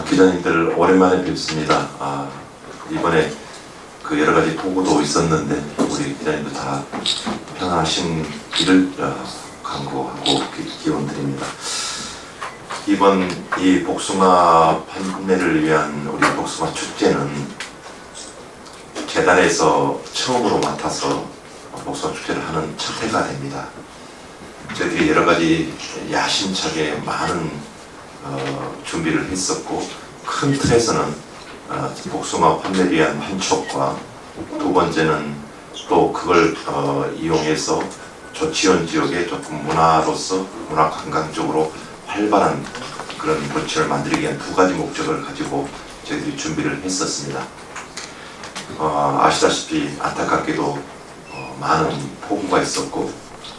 기자님들 오랜만에 뵙습니다. 이번에 그 여러 가지 보고도 있었는데 우리 기자님들 다 편안하신기를 간구하고 기원드립니다. 이번 이 복숭아 판매를 위한 우리 복숭아 축제는 재단에서 처음으로 맡아서 복숭아 축제를 하는 첫 해가 됩니다. 저희들이 여러 가지 야심차게 많은 준비를 했었고, 큰 틀에서는 복숭아 판매를 위한 환촉과 두 번째는 또 그걸 이용해서 조치원 지역에 조금 문화로서 문화 관광적으로 활발한 그런 도시를 만들기 위한 두 가지 목적을 가지고 저희들이 준비를 했었습니다. 아시다시피 안타깝게도 많은 폭우가 있었고,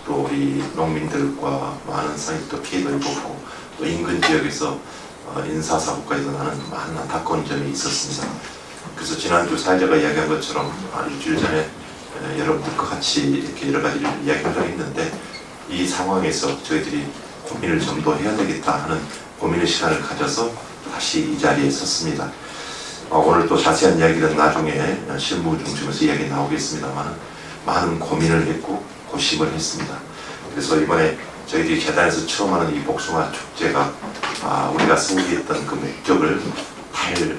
또 우리 농민들과 많은 사회도 피해를 입었고, 또 인근 지역에서 인사사고까지도 나는 많은 안타까운 점이 있었습니다. 그래서 지난주 사회자가 이야기한 것처럼 일주일 전에 여러분들과 같이 이렇게 여러 가지를 이야기하려고 했는데, 이 상황에서 저희들이 고민을 좀 더 해야 되겠다 하는 고민의 시간을 가져서 다시 이 자리에 섰습니다. 오늘 또 자세한 이야기는 나중에 실무 중심에서 이야기 나오겠습니다만, 많은 고민을 했고 고심을 했습니다. 그래서 이번에 저희들이 재단에서 처음 하는 이 복숭아 축제가 우리가 소개했던 그 목적을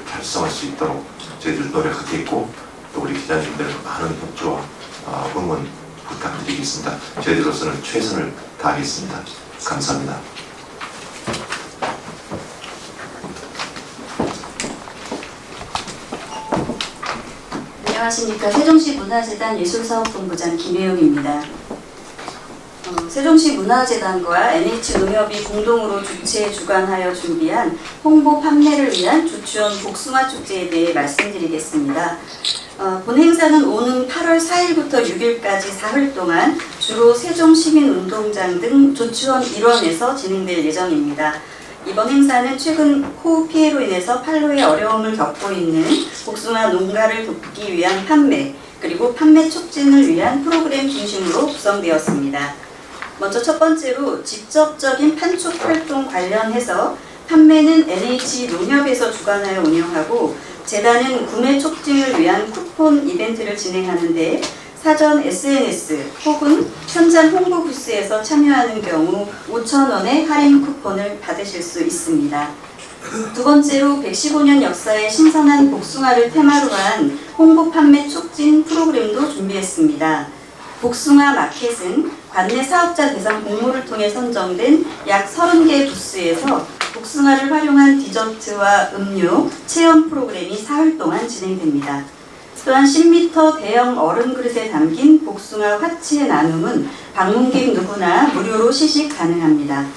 달성할 수 있도록 저희들 노력하겠고, 또 우리 기자님들 많은 협조와 응원 부탁드리겠습니다. 저희들로서는 최선을 다하겠습니다. 감사합니다. 안녕하십니까. 세종시 문화재단 예술사업본부장 김혜영입니다. 세종시 문화재단과 NH농협이 공동으로 주관하여 준비한 홍보 판매를 위한 조치원 복숭아 축제에 대해 말씀드리겠습니다. 본 행사는 오는 8월 4일부터 6일까지 사흘 동안 주로 세종시민운동장 등 조치원 일원에서 진행될 예정입니다. 이번 행사는 최근 호우 피해로 인해서 판로에 어려움을 겪고 있는 복숭아 농가를 돕기 위한 판매, 그리고 판매 촉진을 위한 프로그램 중심으로 구성되었습니다. 먼저 첫 번째로 직접적인 판촉 활동 관련해서 판매는 NH농협에서 주관하여 운영하고, 재단은 구매 촉진을 위한 쿠폰 이벤트를 진행하는데, 사전 SNS 혹은 현장 홍보 부스에서 참여하는 경우 5,000원의 할인 쿠폰을 받으실 수 있습니다. 두 번째로 115년 역사의 신선한 복숭아를 테마로 한 홍보 판매 촉진 프로그램도 준비했습니다. 복숭아 마켓은 관내 사업자 대상 공모를 통해 선정된 약 30개 부스에서 복숭아를 활용한 디저트와 음료, 체험 프로그램이 사흘 동안 진행됩니다. 또한 10m 대형 얼음 그릇에 담긴 복숭아 화채 나눔은 방문객 누구나 무료로 시식 가능합니다.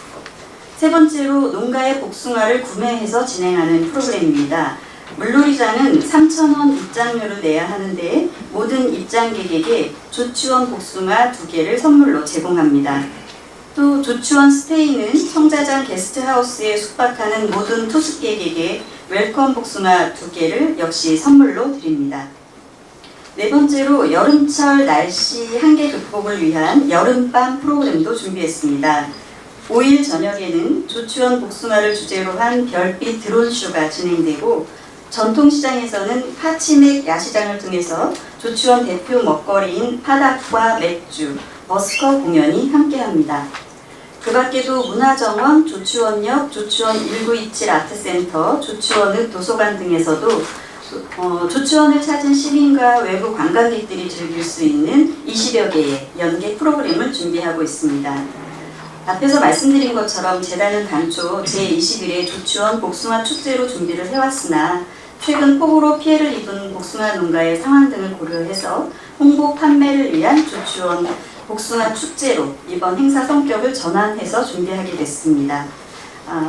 세 번째로 농가의 복숭아를 구매해서 진행하는 프로그램입니다. 물놀이장은 3,000원 입장료를 내야 하는데, 모든 입장객에게 조치원 복숭아 2개를 선물로 제공합니다. 또 조치원 스테이는 청자장 게스트하우스에 숙박하는 모든 투숙객에게 웰컴 복숭아 2개를 역시 선물로 드립니다. 네 번째로 여름철 날씨 한계 극복을 위한 여름밤 프로그램도 준비했습니다. 5일 저녁에는 조치원 복숭아를 주제로 한 별빛 드론쇼가 진행되고, 전통시장에서는 파치맥 야시장을 통해서 조치원 대표 먹거리인 파닭과 맥주, 버스커 공연이 함께합니다. 그 밖에도 문화정원, 조치원역, 조치원 1927 아트센터, 조치원읍 도서관 등에서도 조치원을 찾은 시민과 외부 관광객들이 즐길 수 있는 20여 개의 연계 프로그램을 준비하고 있습니다. 앞에서 말씀드린 것처럼 재단은 당초 제21회 조치원 복숭아 축제로 준비를 해왔으나, 최근 폭우로 피해를 입은 복숭아 농가의 상황 등을 고려해서 홍보 판매를 위한 조치원 복숭아 축제로 이번 행사 성격을 전환해서 준비하게 됐습니다.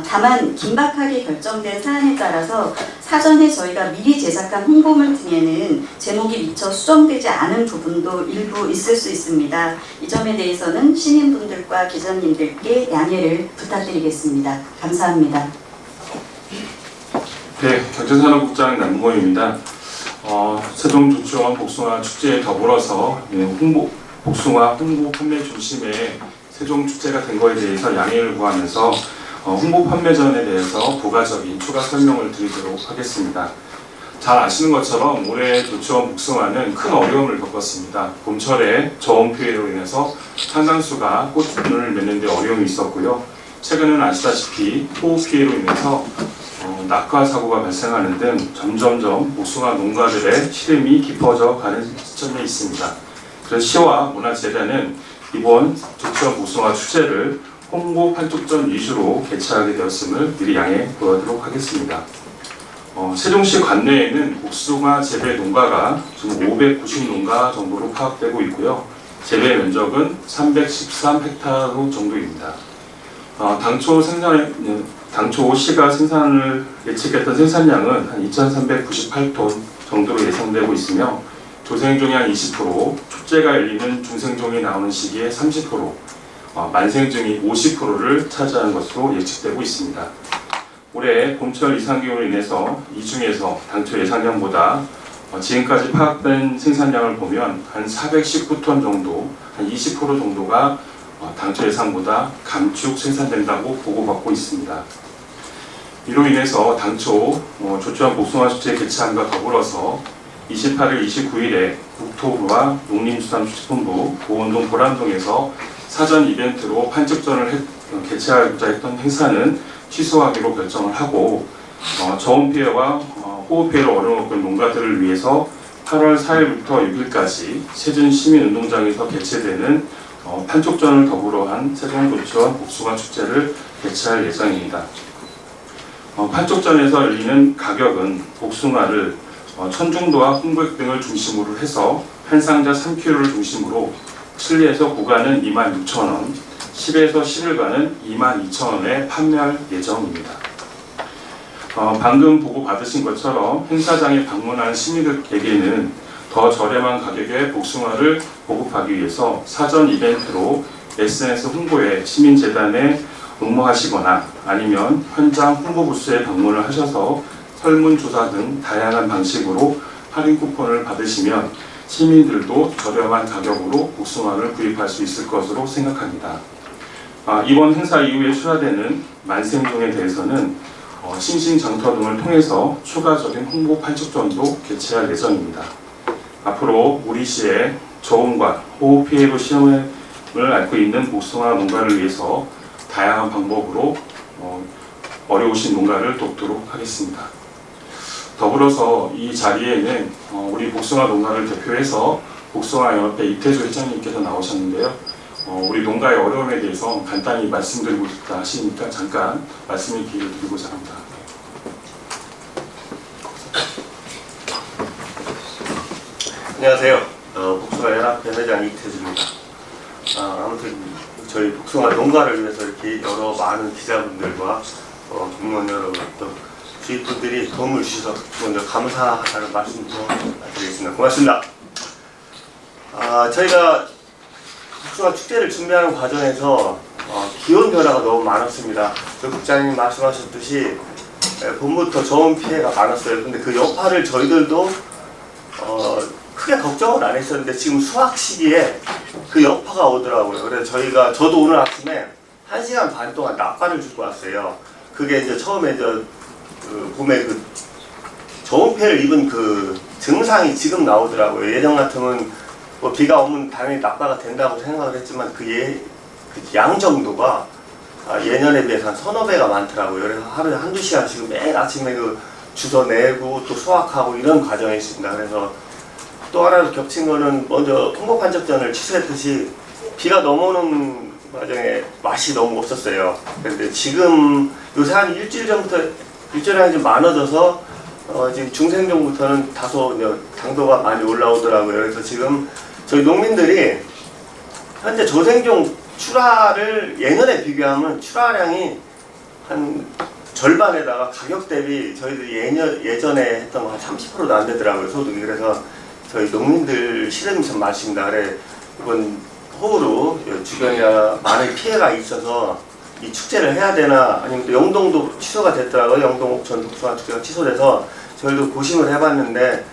다만 긴박하게 결정된 사안에 따라서 사전에 저희가 미리 제작한 홍보물 등에는 제목이 미처 수정되지 않은 부분도 일부 있을 수 있습니다. 이 점에 대해서는 시민분들과 기자님들께 양해를 부탁드리겠습니다. 감사합니다. 네, 경제산업국장 남궁원입니다. 세종조치원 복숭아 축제에 더불어서 복숭아 홍보 판매 중심의 세종축제가 된 거에 대해서 양해를 구하면서 홍보 판매전에 대해서 부가적인 추가 설명을 드리도록 하겠습니다. 잘 아시는 것처럼 올해 조치원 복숭아는 큰 어려움을 겪었습니다. 봄철에 저온 피해로 인해서 상당수가 꽃을 맺는 데 어려움이 있었고요. 최근에는 아시다시피 호우 피해로 인해서 낙하 사고가 발생하는 등 점점점 복숭아 농가들의 시름이 깊어져 가는 시점에 있습니다. 그래서 시와 문화재단은 이번 조치원 복숭아 축제를 홍보 판촉전 위주로 개최하게 되었음을 미리 양해 보도록 하겠습니다. 세종시 관내에는 복숭아 재배 농가가 지금 590농가 정도로 파악되고 있고요. 재배 면적은 313헥타르 정도입니다. 당초 시가 생산을 예측했던 생산량은 한 2,398톤 정도로 예상되고 있으며 조생종이 한 20%, 축제가 열리는 중생종이 나오는 시기에 30%, 만생종이 50%를 차지하는 것으로 예측되고 있습니다. 올해 봄철 이상기후로 인해서 이 중에서 당초 예상량보다 지금까지 파악된 생산량을 보면 한 419톤 정도, 한 20% 정도가 당초 예상보다 감축 생산된다고 보고받고 있습니다. 이로 인해서 당초 조치원 복숭아 축제 개최함과 더불어서 28일, 29일에 국토부와 농림수산축산본부, 보원동, 보람동에서 사전 이벤트로 판촉전을 개최하고자 했던 행사는 취소하기로 결정을 하고 저온 피해와 호우 피해로 어려운 농가들을 위해서 8월 4일부터 6일까지 세준 시민운동장에서 개최되는 판촉전을 더불어 한 세종조치원 복숭아 축제를 개최할 예정입니다. 판촉전에서 열리는 가격은 복숭아를 천중도와 홍백 등을 중심으로 해서 한 상자 3kg를 중심으로 7에서 9가는 26,000원, 10에서 11가는 22,000원에 판매할 예정입니다. 방금 보고 받으신 것처럼 행사장에 방문한 시민들에게는 더 저렴한 가격의 복숭아를 보급하기 위해서 사전 이벤트로 SNS 홍보에 시민재단에 응모하시거나 아니면 현장 홍보부스에 방문을 하셔서 설문조사 등 다양한 방식으로 할인 쿠폰을 받으시면 시민들도 저렴한 가격으로 복숭아를 구입할 수 있을 것으로 생각합니다. 이번 행사 이후에 출하되는 만생종에 대해서는 신신장터 등을 통해서 추가적인 홍보 판촉전도 개최할 예정입니다. 앞으로 우리 시의 저온과 호우 피해로 시험을 앓고 있는 복숭아 농가를 위해서 다양한 방법으로 어려우신 농가를 돕도록 하겠습니다. 더불어서 이 자리에는 우리 복숭아 농가를 대표해서 복숭아연합회 이태주 회장님께서 나오셨는데요. 우리 농가의 어려움에 대해서 간단히 말씀드리고 싶다 하시니까 잠깐 말씀을 기회를 드리고자 합니다. 안녕하세요. 복숭아연합회 회장 이태주입니다. 아무튼 저희 복숭아 농가를 위해서 이렇게 여러 많은 기자분들과 공무원 여러분 또 주위분들이 도움을 주셔서 먼저 감사하다는 말씀 좀 드리겠습니다. 고맙습니다. 저희가 복숭아 축제를 준비하는 과정에서 기온 변화가 너무 많았습니다. 조 국장님 말씀하셨듯이 봄부터 저온 피해가 많았어요. 근데 그 여파를 저희들도 크게 걱정을 안 했었는데 지금 수확 시기에 그 여파가 오더라고요. 그래서 저도 오늘 아침에 1시간 반 동안 낙관을 주고 왔어요. 그게 이제 처음에 봄에 그 저온 피해를 입은 그 증상이 지금 나오더라고요. 예전 같으면 뭐 비가 오면 당연히 낙과가 된다고 생각을 했지만 그 양 정도가 예년에 비해서 한 서너 배가 많더라고요. 그래서 하루에 한두 시간씩 매일 아침에 그 주워 내고 또 수확하고 이런 과정이 있습니다. 그래서 또 하나 겹친 거는 먼저 홍보 판촉전을 취소했듯이 비가 넘어오는 과정에 맛이 너무 없었어요. 그런데 지금 요새 한 일주일 전부터 일주일에 좀 많아져서 지금 중생종부터는 다소 당도가 많이 올라오더라고요. 그래서 지금 저희 농민들이 현재 조생종 출하를 예년에 비교하면 출하량이 한 절반에다가 가격 대비 저희들이 예전에 했던 거 한 30%도 안 되더라고요, 소득이. 그래서 저희 농민들 시름이 참 많습니다. 그래 이번 호우로 주변에 많은 피해가 있어서 이 축제를 해야 되나 아니면 또 영동도 취소가 됐더라고요. 영동 옥천 복숭아 축제가 취소돼서 저희도 고심을 해봤는데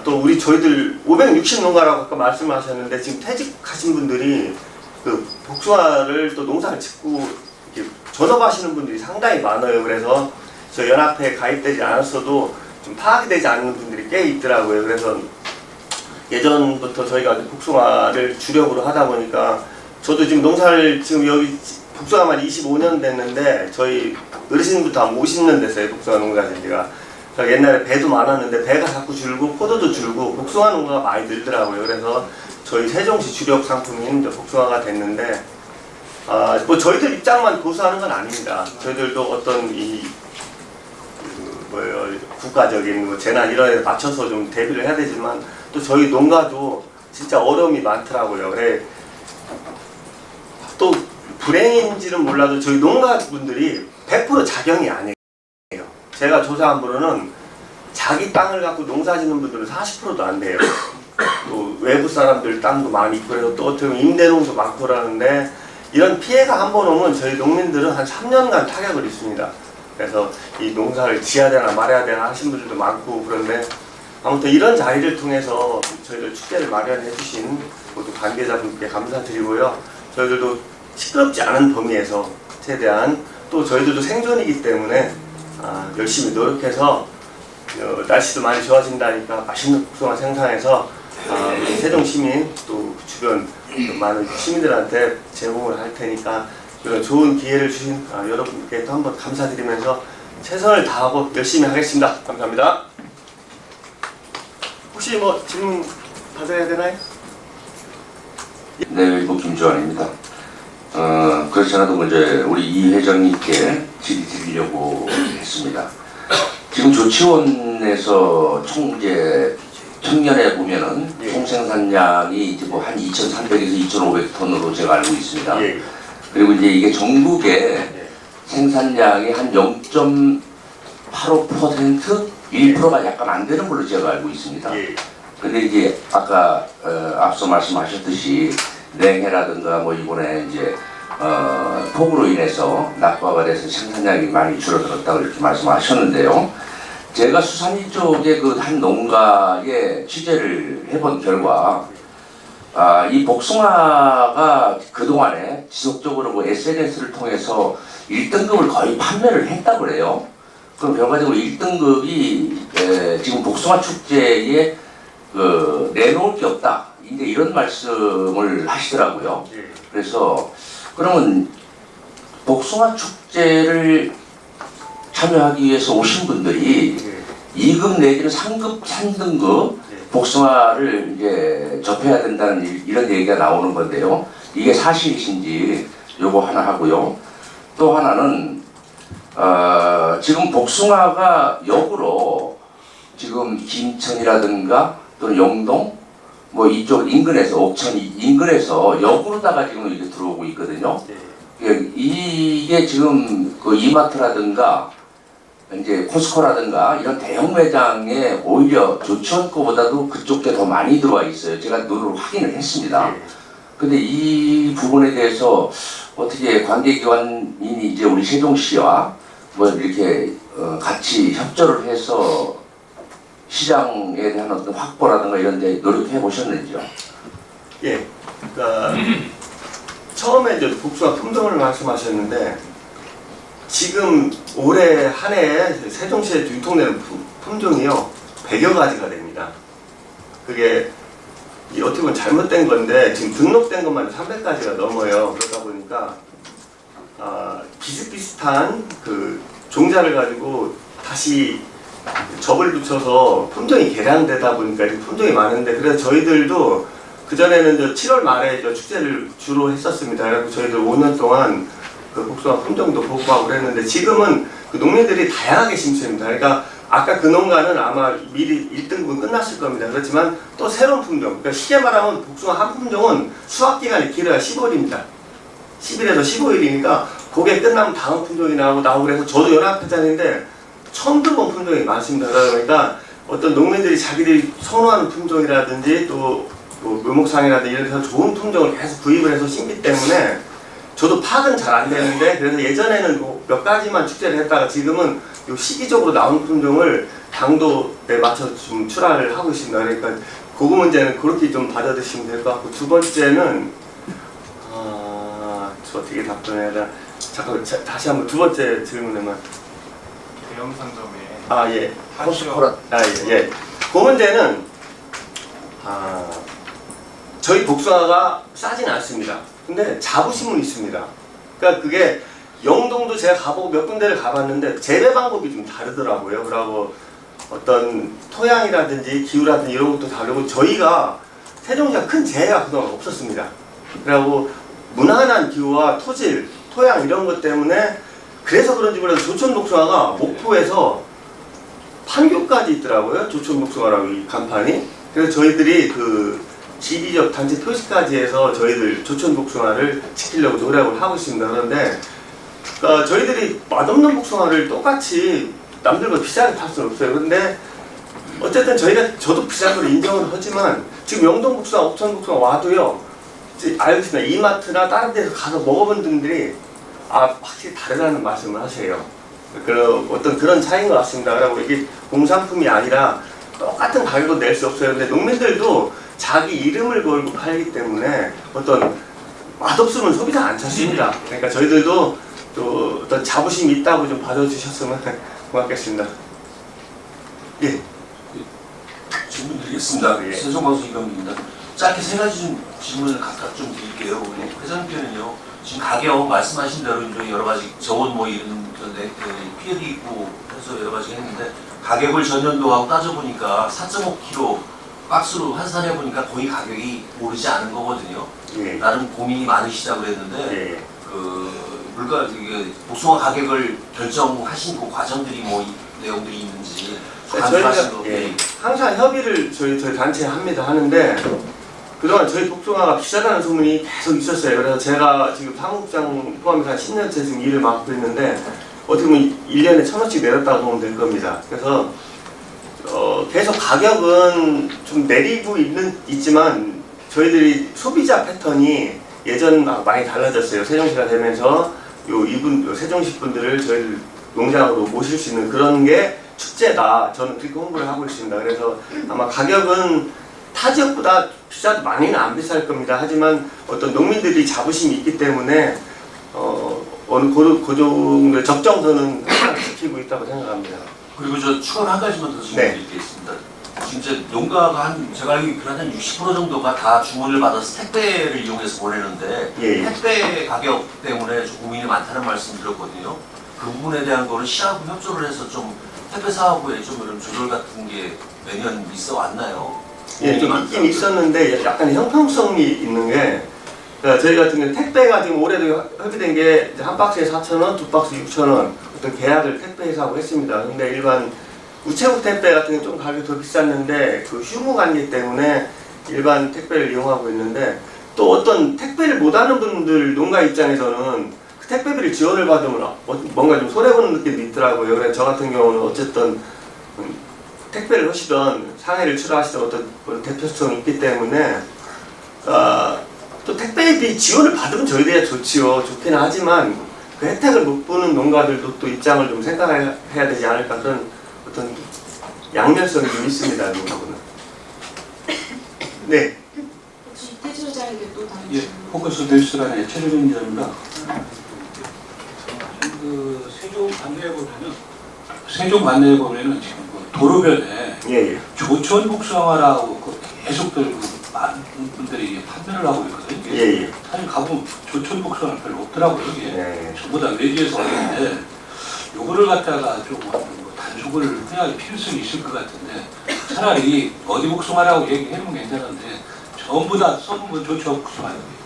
또 저희들 560농가라고 아까 말씀하셨는데 지금 퇴직하신 분들이 그 복숭아를 또 농사를 짓고 이렇게 전업하시는 분들이 상당히 많아요. 그래서 저 연합회에 가입되지 않았어도 좀 파악이 되지 않는 분들이 꽤 있더라고요. 그래서 예전부터 저희가 복숭아를 주력으로 하다 보니까 저도 지금 농사를 지금 여기 복숭아만 25년 됐는데 저희 어르신부터 한 50년 됐어요. 복숭아 농사진 지가. 옛날에 배도 많았는데 배가 자꾸 줄고 포도도 줄고 복숭아 농가가 많이 늘더라고요. 그래서 저희 세종시 주력 상품인 이제 복숭아가 됐는데 뭐 저희들 입장만 고수하는 건 아닙니다. 저희들도 어떤 국가적인 뭐 재난 이런 데 맞춰서 좀 대비를 해야 되지만 또 저희 농가도 진짜 어려움이 많더라고요. 그래 또 불행인지는 몰라도 저희 농가분들이 100% 자경이 아니에요. 제가 조사한 바로는 자기 땅을 갖고 농사 짓는 분들은 40%도 안 돼요. 또 외부 사람들 땅도 많이 있고 그래서 또 어떻게 보면 임대농도 많고 그러는데 이런 피해가 한 번 오면 저희 농민들은 한 3년간 타격을 입습니다. 그래서 이 농사를 지어야 되나 말아야 되나 하신 분들도 많고 그런데 아무튼 이런 자리를 통해서 저희들 축제를 마련해 주신 모두 관계자분께 감사드리고요. 저희들도 시끄럽지 않은 범위에서 최대한 또 저희들도 생존이기 때문에 열심히 노력해서 날씨도 많이 좋아진다니까 맛있는 복숭아 생산해서 우리 세종 시민 또 주변 많은 시민들한테 제공을 할 테니까 이런 좋은 기회를 주신 여러분께 또 한번 감사드리면서 최선을 다하고 열심히 하겠습니다. 감사합니다. 혹시 뭐 질문 받아야 되나요? 네, 김주환입니다. 그렇지 않아도 먼저 우리 이 회장님께 질의 드리려고 했습니다. 지금 조치원에서 청년에 보면은 총생산량이 이제 뭐 한 2,300에서 2,500톤으로 제가 알고 있습니다. 그리고 이제 이게 전국의 생산량이 한 0.85%, 1%가 약간 안 되는 걸로 제가 알고 있습니다. 근데 이제 아까 앞서 말씀하셨듯이 냉해라든가 뭐 이번에 이제 폭우로 인해서 낙후가 돼서 생산량이 많이 줄어들었다고 이렇게 말씀하셨는데요. 제가 수산이 쪽에 그 한 농가에 취재를 해본 결과 이 복숭아가 그동안에 지속적으로 뭐 SNS를 통해서 1등급을 거의 판매를 했다고 그래요. 그럼 결과적으로 1등급이 지금 복숭아 축제에 내놓을 게 없다. 이제 이런 말씀을 하시더라고요. 그래서 그러면 복숭아 축제를 참여하기 위해서 오신 분들이 2급 내지는 3등급 복숭아를 이제 접해야 된다는 이런 얘기가 나오는 건데요. 이게 사실이신지 요거 하나 하고요. 또 하나는 지금 복숭아가 역으로 지금 김천이라든가 또는 영동 뭐 이쪽 인근에서 옥천 인근에서 역으로다가 지금 이렇게 들어오고 있거든요. 이게 지금 그 이마트라든가 이제 코스코라든가 이런 대형 매장에 오히려 조치원 거보다도 그쪽 게 더 많이 들어와 있어요. 제가 눈으로 확인을 했습니다. 근데 이 부분에 대해서 어떻게 관계기관인 이제 우리 세종시와 뭐 이렇게 같이 협조를 해서 시장에 대한 어떤 확보라든가 이런 데 노력해 보셨는지요? 예. 그러니까 처음에 이제 복숭아 품종을 말씀하셨는데 지금 올해 한 해 세종시에 유통되는 품종이요 100여 가지가 됩니다. 그게 어떻게 보면 잘못된 건데 지금 등록된 것만 300가지가 넘어요. 그러다 보니까 비슷비슷한 그 종자를 가지고 다시 접을 붙여서 품종이 개량되다 보니까 품종이 많은데 그래서 저희들도 그전에는 7월 말에 축제를 주로 했었습니다. 그래서 저희들 5년 동안 그 복숭아 품종도 보고하고 그랬는데 지금은 그 농민들이 다양하게 심습니다. 그러니까 아까 그 농가는 아마 미리 1등급은 끝났을 겁니다. 그렇지만 또 새로운 품종, 그러니까 쉽게 말하면 복숭아 한 품종은 수확기간이 길어야 15일입니다. 10일에서 15일이니까 그게 끝나면 다음 품종이 나오고 그래서 저도 연합회장인데 처음 들어본 품종이 많습니다. 그러니까 어떤 농민들이 자기들이 선호하는 품종이라든지 또 묘목상이라든지 이런 데서 좋은 품종을 계속 구입을 해서 심기 때문에 저도 파악은 잘 안 되는데 그래서 예전에는 몇 가지만 축제를 했다가 지금은 요 시기적으로 나온 품종을 당도에 맞춰서 좀 출하를 하고 있습니다. 그러니까 그 문제는 그렇게 좀 받아들이시면 될 것 같고 두 번째는 어떻게 답변해야 되나. 잠깐만 다시 한번 두 번째 질문에만. 대형 상점에 예. 포스코라 예. 그 문제는 저희 복숭아가 싸진 않습니다. 근데 자부심은 있습니다. 그러니까 그게 영동도 제가 가보고 몇 군데를 가봤는데 재배 방법이 좀 다르더라고요. 그리고 어떤 토양이라든지 기후라든지 이런 것도 다르고 저희가 세종시가 큰 재해가 그동안 없었습니다. 그리고 무난한 기후와 토질, 토양 이런 것 때문에 그래서 그런지 몰라도 조촌복숭아가 목포에서 판교까지 있더라고요. 조촌복숭아라고 이 간판이. 그래서 저희들이 그 지리적 단체 표시까지 해서 저희들 조촌복숭아를 지키려고 노력을 하고 있습니다. 그런데 저희들이 맛없는 복숭아를 똑같이 남들보다 비싸게 팔 수는 없어요. 그런데 어쨌든 저도 비싼 걸 인정을 하지만 지금 영동복숭아, 옥천복숭아 와도요. 알겠습니다. 이마트나 다른 데서 가서 먹어본 분들이 확실히 다르다는 말씀을 하세요. 어떤 그런 차이인 것 같습니다. 그리고 이게 공산품이 아니라 똑같은 가격을 낼 수 없어요. 근데 농민들도 자기 이름을 걸고 팔기 때문에 어떤 맛없으면 소비자 안 찾습니다. 그러니까 저희들도 또 어떤 자부심이 있다고 좀 봐주셨으면 고맙겠습니다. 예. 질문 드리겠습니다. 예. 세종방송 이병입니다. 짧게 세 가지 좀 질문을 각각 좀 드릴게요. 우리 회장님께는요. 지금 가격 말씀하신 대로 이제 여러 가지 저온 뭐 이런 피해도 있고 해서 여러 가지 했는데 가격을 전년도하고 따져보니까 4.5kg 박스로 환산해 보니까 거의 가격이 오르지 않은 거거든요. 예. 나름 고민이 많으시다고 그랬는데 예. 물가 복숭아 가격을 결정하신 그 과정들이 뭐 내용들이 있는지 간소하신 거. 저희가 항상 협의를 저희 단체에 하는데 그동안 저희 복숭아가 비싸다는 소문이 계속 있었어요. 그래서 제가 지금 사무국장 포함해서 한 10년째 지금 일을 맡고 있는데 어떻게 보면 1년에 1,000원씩 내렸다고 보면 될 겁니다. 그래서 계속 가격은 좀 내리고 있지만 저희들이 소비자 패턴이 예전과 많이 달라졌어요. 세종시가 되면서 이분 세종시 분들을 저희 농장으로 모실 수 있는 그런 게 축제다. 저는 그렇게 홍보를 하고 있습니다. 그래서 아마 가격은 타 지역보다 비싸도 많이는 안 비쌀 겁니다. 하지만 어떤 농민들이 자부심이 있기 때문에 어느 그 정도의 적정선은 지키고 있다고 생각합니다. 그리고 저 추가로 한 가지만 더 질문드리겠습니다. 진짜 농가가 제가 알기로 한 60% 정도가 다 주문을 받아서 택배를 이용해서 보내는데 예. 택배 가격 때문에 좀 고민이 많다는 말씀 드렸거든요. 그 부분에 대한 거는 시하고 협조를 해서 좀 택배 사업에 좀 이런 조절 같은 게 매년 있어 왔나요? 예, 좀 있긴 있었는데 약간 형평성이 있는 게 저희 같은 경우 택배가 지금 올해도 협의된 게 한 박스에 4,000원, 두 박스 6,000원 어떤 계약을 택배회사하고 했습니다. 근데 일반 우체국 택배 같은 게 좀 가격이 더 비쌌는데 그 휴무 관계 때문에 일반 택배를 이용하고 있는데 또 어떤 택배를 못하는 분들 농가 입장에서는 그 택배비를 지원을 받으면 뭔가 좀 손해보는 느낌도 있더라고요. 그래서 저 같은 경우는 어쨌든 택배를 하시던 상해를 치러하시던 어떤 대표성이 있기 때문에 또 택배비 지원을 받으면 저희들이 좋지요. 좋기는 하지만 그 혜택을 못 보는 농가들도 또 입장을 좀 생각해야 되지 않을까 그런 어떤 양면성이 좀 있습니다. 이 부분은. 네. 혹시 이태주 회장에게 또 다른 예, 포커스 뉴스란의 최재준 기자입니다. 그 세종 관내에 보면은 지금 그 도로변에 예. 조천 복숭아라고 계속 많은 분들이 판매를 하고 있거든요. 예. 사실 가보면 조천 복숭아 별로 없더라고요. 이게 예. 전부 다 외지에서 왔는데 요거를 갖다가 좀 단속을 해야 할 필요성이 있을 것 같은데 차라리 어디 복숭아라고 얘기해보면 괜찮은데 전부 다 써보면 조천 복숭아예요.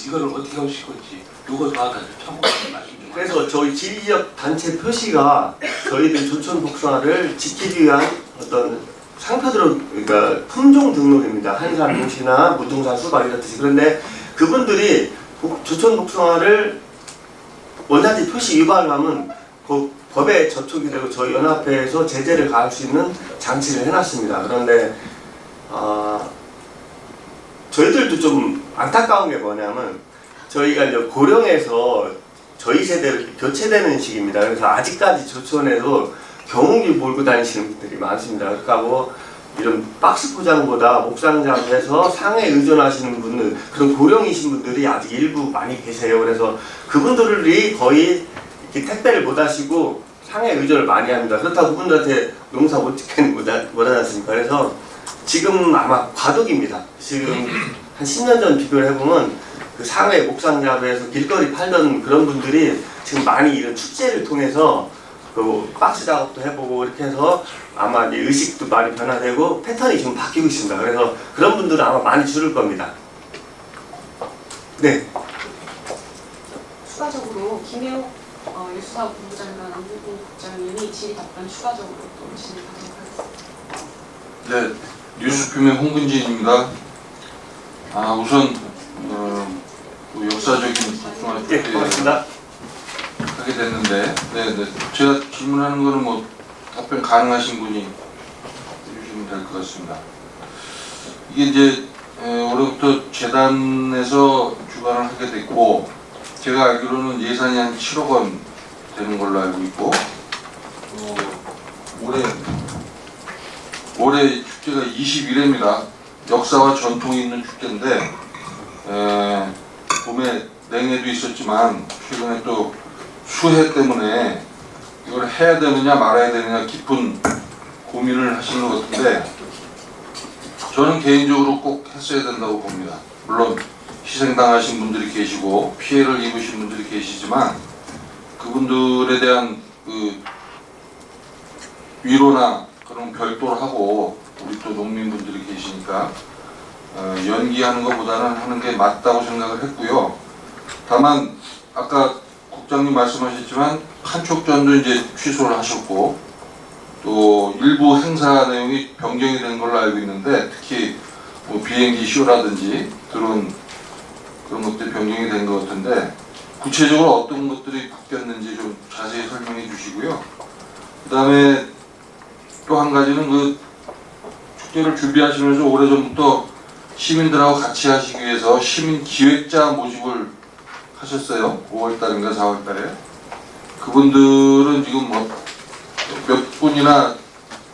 이거를 어떻게 하실 건지 요거 다 참고하는 말씀 좀. 그래서 저희 지리적 단체 표시가 저희들 조천 복숭아를 지키기 위한 어떤 상표들은 그러니까 품종 등록입니다. 한산 도시나 무등산 수박 이렇듯이. 그런데 그분들이 조천 복숭아를 원산지 표시 위반을 하면 그 법에 저촉이 되고 저희 연합회에서 제재를 가할 수 있는 장치를 해놨습니다. 그런데 저희들도 좀 안타까운 게 뭐냐면 저희가 이제 고령에서 저희 세대로 교체되는 시기입니다. 그래서 아직까지 조천에도 경운기 몰고 다니시는 분들이 많습니다. 그렇고 이런 박스 포장보다 목상잡에서 상에 의존하시는 분들, 그런 고령이신 분들이 아직 일부 많이 계세요. 그래서 그분들이 거의 이렇게 택배를 못 하시고 상에 의존을 많이 합니다. 그렇다고 그분들한테 농사 못 짓겠는 못 하지 않습니까? 그래서 지금 아마 과도기입니다. 지금 한 10년 전 비교를 해보면 그 상해 목상잡에서 길거리 팔던 그런 분들이 지금 많이 이런 축제를 통해서 그 박스 작업도 해보고 이렇게 해서 아마 이제 의식도 많이 변화되고 패턴이 지금 바뀌고 있습니다. 그래서 그런 분들은 아마 많이 줄을 겁니다. 네. 추가적으로 김혜옥 일수사업 본부장과 남궁 국장님이 질의 답변 추가적으로 또 진행하도록 하겠습니다. 네, 뉴스피의 홍근진입니다. 우선 그 역사적인 복숭아 네, 고맙습니다. 하게 됐는데, 제가 질문하는 거는 뭐 답변 가능하신 분이 해주시면 될 것 같습니다. 이게 이제 올해부터 재단에서 주관을 하게 됐고, 제가 알기로는 예산이 한 7억 원 되는 걸로 알고 있고, 올해 축제가 21회입니다. 역사와 전통이 있는 축제인데, 봄에 냉해도 있었지만 최근에 또 수해 때문에 이걸 해야 되느냐 말아야 되느냐 깊은 고민을 하시는 것 같은데, 저는 개인적으로 꼭 했어야 된다고 봅니다. 물론 희생당하신 분들이 계시고 피해를 입으신 분들이 계시지만 그분들에 대한 그 위로나 그런 별도로 하고, 우리 또 농민분들이 계시니까 연기하는 것보다는 하는 게 맞다고 생각을 했고요. 다만 아까 국장님 말씀하셨지만 한촉전도 이제 취소를 하셨고, 또 일부 행사 내용이 변경이 된 걸로 알고 있는데, 특히 뭐 비행기 쇼라든지 그런 것들이 변경이 된 것 같은데, 구체적으로 어떤 것들이 바뀌었는지 좀 자세히 설명해 주시고요. 그 다음에 또 한 가지는 그 축제를 준비하시면서 오래전부터 시민들하고 같이 하시기 위해서 시민 기획자 모집을 하셨어요. 5월달인가 4월달에. 그분들은 지금 뭐 몇 분이나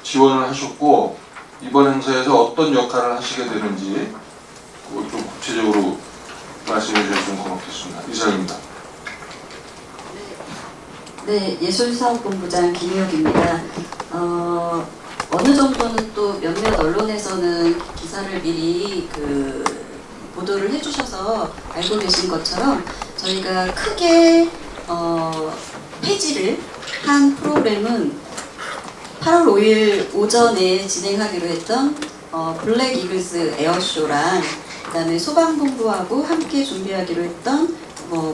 지원을 하셨고, 이번 행사에서 어떤 역할을 하시게 되는지 그걸 좀 구체적으로 말씀해 주셨으면 고맙겠습니다. 이상입니다. 네, 예술사업본부장 김희옥입니다. 어느 정도는 또 몇몇 언론에서는 기사를 미리 보도를 해주셔서 알고 계신 것처럼 저희가 크게 폐지를 한 프로그램은 8월 5일 오전에 진행하기로 했던 블랙 이글스 에어쇼랑, 그 다음에 소방본부하고 함께 준비하기로 했던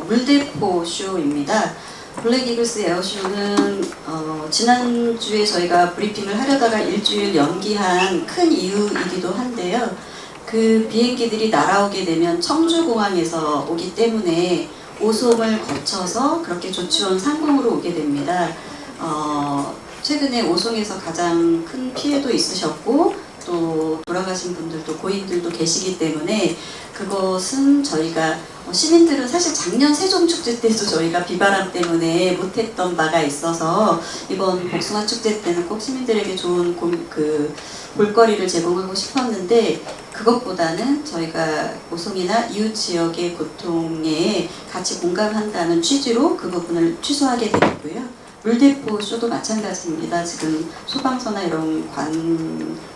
물대포 쇼입니다. 블랙 이글스 에어쇼는 지난주에 저희가 브리핑을 하려다가 일주일 연기한 큰 이유이기도 한데요. 그 비행기들이 날아오게 되면 청주공항에서 오기 때문에 오송을 거쳐서 그렇게 조치원 상공으로 오게 됩니다. 최근에 오송에서 가장 큰 피해도 있으셨고, 또 돌아가신 분들도 고인들도 계시기 때문에 그것은 저희가 시민들은 사실 작년 세종축제 때도 저희가 비바람 때문에 못했던 바가 있어서 이번 복숭아축제 때는 꼭 시민들에게 좋은 볼거리를 제공하고 싶었는데, 그것보다는 저희가 오송이나 이웃 지역의 고통에 같이 공감한다는 취지로 그 부분을 취소하게 되었고요. 물대포 쇼도 마찬가지입니다. 지금 소방서나 이런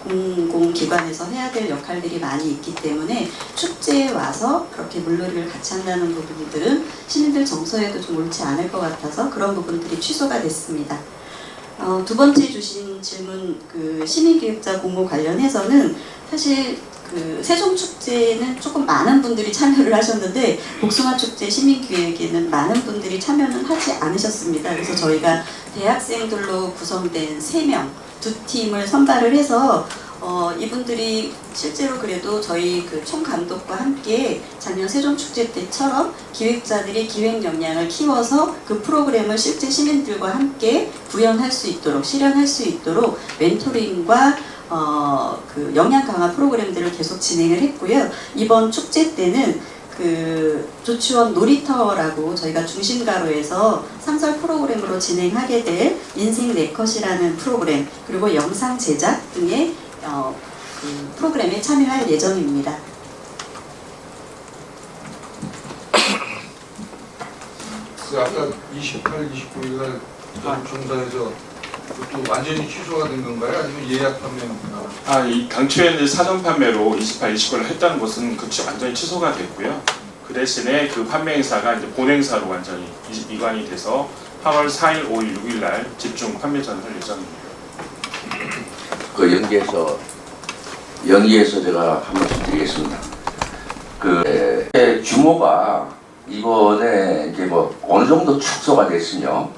공공기관에서 해야 될 역할들이 많이 있기 때문에 축제에 와서 그렇게 물놀이를 같이 한다는 부분들은 시민들 정서에도 좀 옳지 않을 것 같아서 그런 부분들이 취소가 됐습니다. 두 번째 주신 질문, 시민기획자 공모 관련해서는 사실 세종축제는 조금 많은 분들이 참여를 하셨는데, 복숭아축제 시민기획에는 많은 분들이 참여는 하지 않으셨습니다. 그래서 저희가 대학생들로 구성된 3명, 2팀을 선발을 해서 이분들이 실제로 그래도 저희 총감독과 함께 작년 세종축제 때처럼 기획자들이 기획 역량을 키워서 그 프로그램을 실제 시민들과 함께 구현할 수 있도록, 실현할 수 있도록 멘토링과 역량 강화 프로그램들을 계속 진행을 했고요. 이번 축제 때는 조치원 놀이터라고 저희가 중심가로에서 상설 프로그램으로 진행하게 될 인생 네컷이라는 프로그램, 그리고 영상 제작 등의 그 프로그램에 참여할 예정입니다. 그 아까 28, 29일 날 중단해서 그것도 완전히 취소가 된 건가요? 아니면 예약 판매만? 이 당초에 이제 사전 판매로 28, 29를 했다는 것은 완전히 취소가 됐고요. 그 대신에 그 판매 행사가 이제 본 행사로 완전히 이관이 돼서 8월 4일, 5일, 6일 날 집중 판매전을 할 예정입니다. 그 연기해서 제가 한 말씀 드리겠습니다. 그 규모가 이번에 이제 뭐 어느 정도 축소가 됐으며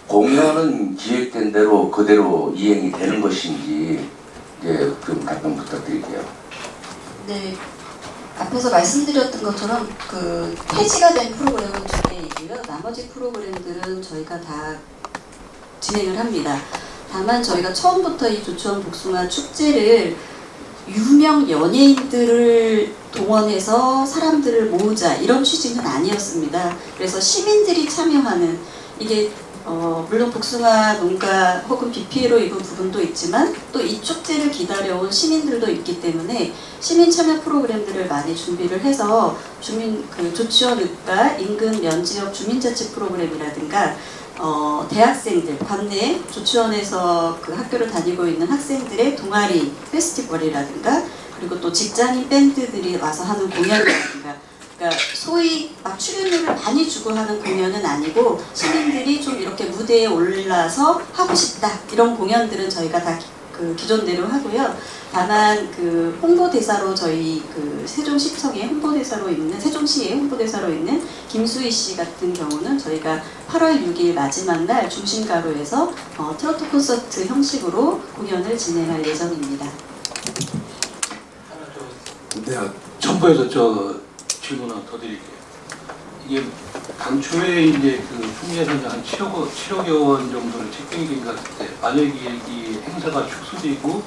공연은 기획된 대로 그대로 이행이 되는 것인지 좀 답변 부탁드릴게요. 네, 앞에서 말씀드렸던 것처럼 그 폐지가 된 프로그램은 2개이고요. 나머지 프로그램들은 저희가 다 진행을 합니다. 다만 저희가 처음부터 이 조치원 복숭아 축제를 유명 연예인들을 동원해서 사람들을 모으자 이런 취지는 아니었습니다. 그래서 시민들이 참여하는 이게 물론 복숭아 농가 혹은 비 피해로 입은 부분도 있지만 또 이 축제를 기다려온 시민들도 있기 때문에 시민 참여 프로그램들을 많이 준비를 해서 주민 그 조치원읍과 인근 면지역 주민자치 프로그램이라든가 대학생들 관내 조치원에서 그 학교를 다니고 있는 학생들의 동아리 페스티벌이라든가 그리고 또 직장인 밴드들이 와서 하는 공연이라든가 그러니까 소위 막 출연료를 많이 주고 하는 공연은 아니고 시민들이 좀 이렇게 무대에 올라서 하고 싶다 이런 공연들은 저희가 다 그 기존대로 하고요. 다만 그 홍보대사로 저희 그 세종시청의 홍보대사로 있는 세종시의 홍보대사로 있는 김수희 씨 같은 경우는 저희가 8월 6일 마지막 날 중심가로에서 트로트 콘서트 형식으로 공연을 진행할 예정입니다. 네, 첨부해서 질문 하나 더 드릴게요. 이게 당초에 이제 그 총리에서는 한 7억여 원 정도를 책정이 된 것 같은데 만약에 이 행사가 축소되고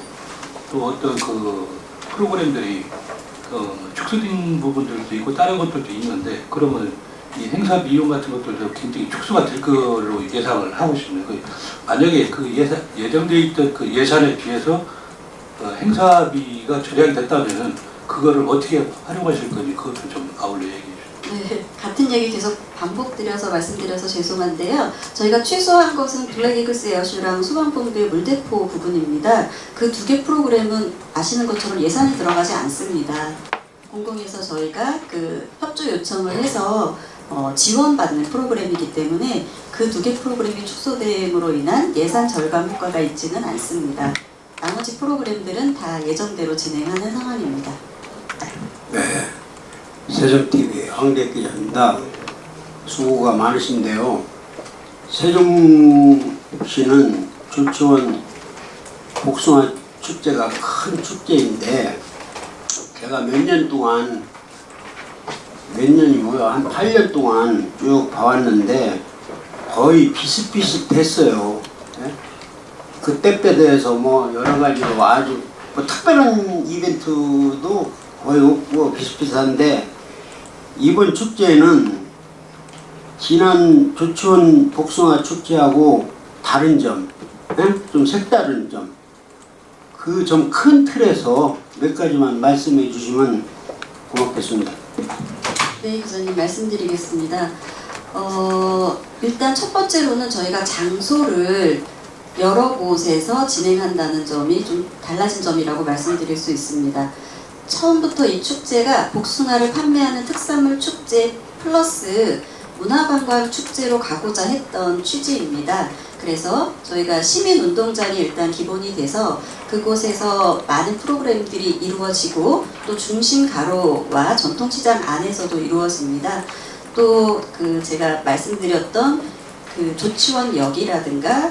또 어떤 그 프로그램들이 축소된 부분들도 있고 다른 것들도 있는데 그러면 이 행사 비용 같은 것들도 굉장히 축소가 될 걸로 예상을 하고 있습니다. 만약에 그 예정돼 있던 그 예산에 비해서 행사비가 절약이 됐다면 그거를 어떻게 활용하실 건지 그것도 좀 아울러 얘기해 주세요. 네, 같은 얘기 계속 반복드려서 말씀드려서 죄송한데요. 저희가 취소한 것은 블랙 이글스 에어쇼랑 소방본부의 물대포 부분입니다. 그 2개 프로그램은 아시는 것처럼 예산이 들어가지 않습니다. 공공에서 저희가 그 협조 요청을 해서 지원받는 프로그램이기 때문에 그 2개 프로그램이 축소됨으로 인한 예산 절감 효과가 있지는 않습니다. 나머지 프로그램들은 다 예정대로 진행하는 상황입니다. 네, 세종TV 황대 기자입니다. 수고가 많으신데요. 세종시는 조치원 복숭아 축제가 큰 축제인데 제가 몇 년이 뭐야 한 8년 동안 쭉 봐왔는데 거의 비슷비슷했어요. 네? 그 때때대해서 뭐 여러 가지로 아주 뭐 특별한 이벤트도 거의 없고 비슷비슷한데 이번 축제는 지난 조치원 복숭아 축제하고 다른 점, 좀 색다른 점, 그 좀 큰 틀에서 몇 가지만 말씀해 주시면 고맙겠습니다. 네, 기자님 말씀드리겠습니다. 일단 첫 번째로는 저희가 장소를 여러 곳에서 진행한다는 점이 좀 달라진 점이라고 말씀드릴 수 있습니다. 처음부터 이 축제가 복숭아를 판매하는 특산물 축제 플러스 문화관광 축제로 가고자 했던 취지입니다. 그래서 저희가 시민운동장이 일단 기본이 돼서 그곳에서 많은 프로그램들이 이루어지고 또 중심 가로와 전통시장 안에서도 이루어집니다. 또 그 제가 말씀드렸던 그 조치원역이라든가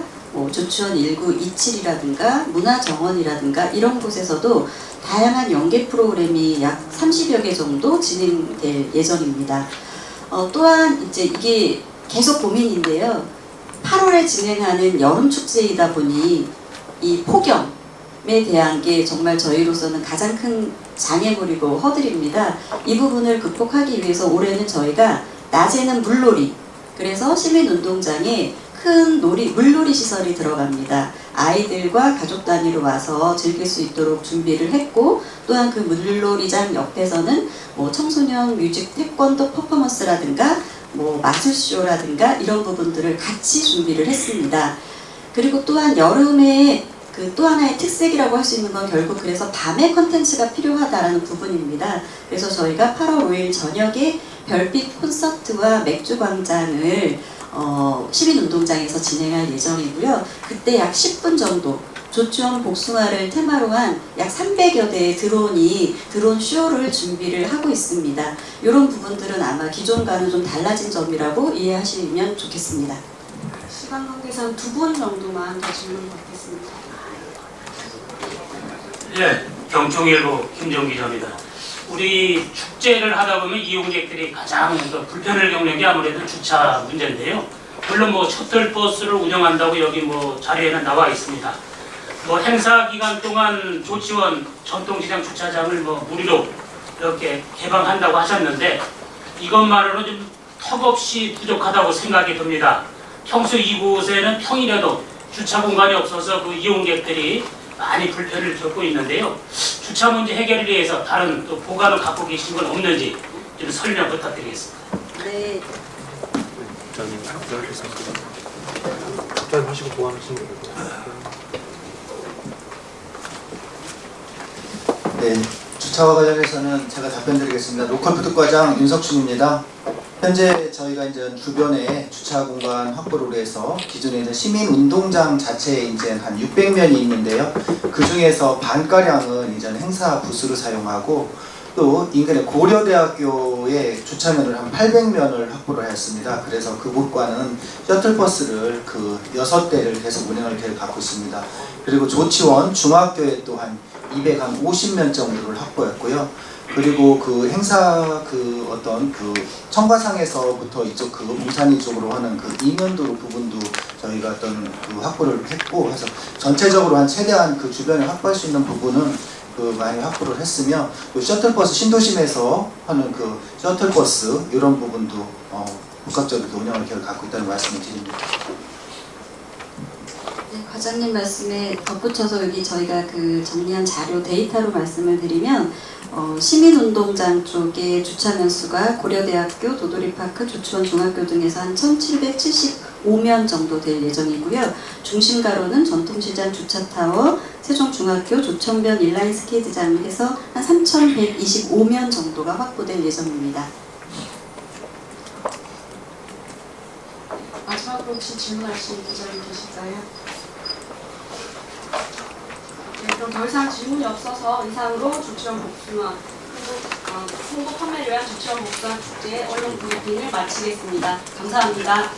조치원 1927이라든가 문화정원이라든가 이런 곳에서도 다양한 연계 프로그램이 약 30여 개 정도 진행될 예정입니다. 또한 이제 이게 계속 고민인데요. 8월에 진행하는 여름축제이다 보니 이 폭염에 대한 게 정말 저희로서는 가장 큰 장애물이고 허들입니다. 이 부분을 극복하기 위해서 올해는 저희가 낮에는 물놀이, 그래서 시민운동장에 큰 물놀이 시설이 들어갑니다. 아이들과 가족 단위로 와서 즐길 수 있도록 준비를 했고, 또한 그 물놀이장 옆에서는 뭐 청소년 뮤직 태권도 퍼포먼스라든가 뭐 마술쇼라든가 이런 부분들을 같이 준비를 했습니다. 그리고 또한 여름에 그 또 하나의 특색이라고 할 수 있는 건 결국 그래서 밤에 컨텐츠가 필요하다라는 부분입니다. 그래서 저희가 8월 5일 저녁에 별빛 콘서트와 맥주 광장을 시민운동장에서 진행할 예정이고요. 그때 약 10분 정도 조추원 복숭아를 테마로 한 약 300여 대의 드론 쇼를 준비를 하고 있습니다. 이런 부분들은 아마 기존과는 좀 달라진 점이라고 이해하시면 좋겠습니다. 시간 관계상 2분 정도만 더 질문 받겠습니다. 네, 경총일보 김정 기자입니다. 우리 축제를 하다 보면 이용객들이 가장 불편을 겪는 게 아무래도 주차 문제인데요. 물론 뭐 셔틀버스를 운영한다고 여기 뭐 자리에는 나와 있습니다. 뭐 행사 기간 동안 조치원 전통시장 주차장을 뭐 무료로 이렇게 개방한다고 하셨는데 이것만으로 좀 턱없이 부족하다고 생각이 듭니다. 평소 이곳에는 평일에도 주차 공간이 없어서 그 이용객들이 많이 불편을 겪고 있는데요. 주차 문제 해결을 위해서 다른 또 보관을 갖고 계신 건 없는지 좀 설명 부탁드리겠습니다. 네. 네, 주차와 관련해서는 제가 답변드리겠습니다. 로컬푸드과장 윤석준입니다. 현재 저희가 이제 주변에 주차 공간 확보를 위해서 기존에 이제 시민 운동장 자체에 이제 한 600면이 있는데요. 그 중에서 반가량은 이제 행사 부스를 사용하고 또 인근의 고려대학교에 주차면을 한 800면을 확보를 하였습니다. 그래서 그곳과는 셔틀버스를 그 6대를 계속 운영을 계획하고 있습니다. 그리고 조치원 중학교에 또한 250면 정도를 확보했고요. 그리고 그 행사 그 어떤 그 청과상에서부터 이쪽 그 몽산이 쪽으로 하는 그 이면도로 부분도 저희가 어떤 그 확보를 했고 해서 전체적으로 한 최대한 그 주변에 확보할 수 있는 부분은 그 많이 확보를 했으며 또 셔틀버스 신도심에서 하는 그 셔틀버스 이런 부분도 복합적으로 운영을 계획하고 있다는 말씀을 드립니다. 네, 과장님 말씀에 덧붙여서 여기 저희가 그 정리한 자료 데이터로 말씀을 드리면 시민운동장 쪽에 주차면 수가 고려대학교, 도돌이파크, 조추원 중학교 등에서 한 1775면 정도 될 예정이고요. 중심가로는 전통시장 주차타워, 세종중학교, 조천변 인라인 스케이트장 해서 한 3125면 정도가 확보될 예정입니다. 마지막으로 혹시 질문하실 기자님 계실까요? 네, 그럼 더 이상 질문이 없어서 이상으로 조치원 복숭아 홍보 판매를 위한 조치원 복숭아 축제 언론 브리핑을 마치겠습니다. 감사합니다.